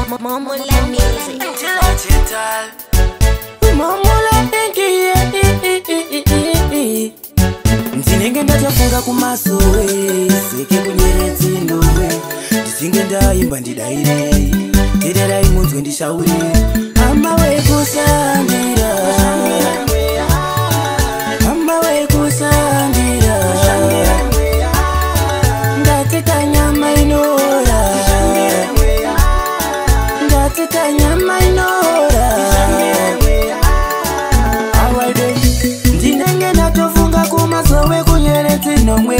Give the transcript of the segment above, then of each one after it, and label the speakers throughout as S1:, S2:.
S1: Momola music.
S2: Digital.
S3: Momola ndinenge ndachafunga kumasowe seke kunyeredzi ndowe ndisinge ndaimba ndidairei tererai munzwe ndishaure hama wekusandira hama wekusandira ndateka nyama inora ndateka nyama inora awaide ndinenge ndatofunga kumasowe kunyeredzi nomwe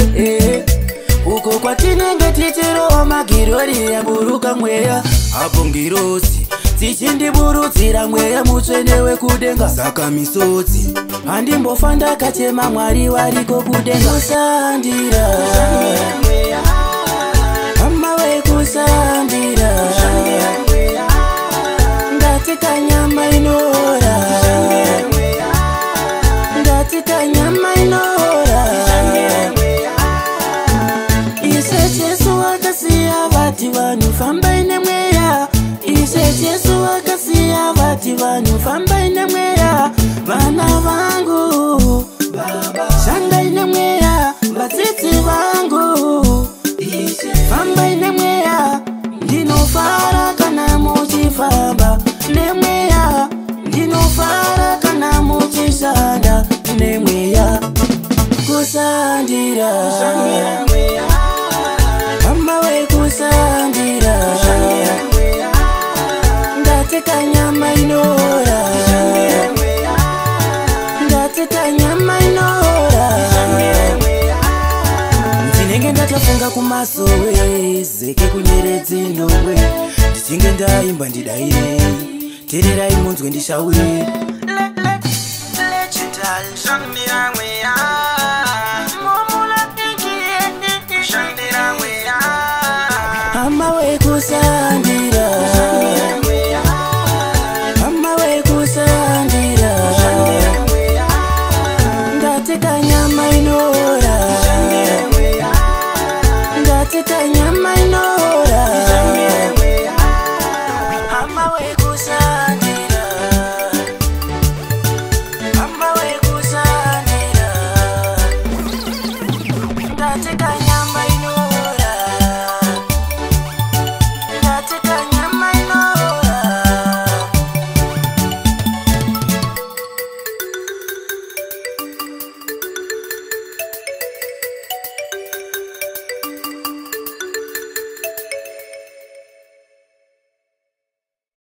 S3: uko kwatinenge tichirowa magirori yaburuka mweya apo ngirozi dzichindiburudzira mweya mutsvene wekudenga saka misodzi handimbofa ndakachema mwari wariko kudenga kusandira hama wekusandira ndatika nyama inora ndatika nyama inora ise Jesu akasiya vati vanhu fambai nemweya ise Jesu akasiya vati vanhu fambai nemweya vana vangu shandai nemweya vadzidzi vangu fambai nemweya ndinofara kana muchifamba nemweya ndinofara kana muchishanda nemweya kusandira hama wekusandira ndateka nyama inora ndateka nyama inora ndinenge ndatofunga kumasowe zeke kunyeredzi ndowe ndichinge ndaimba ndidairei tererai munzwe ndishaure
S2: Digital.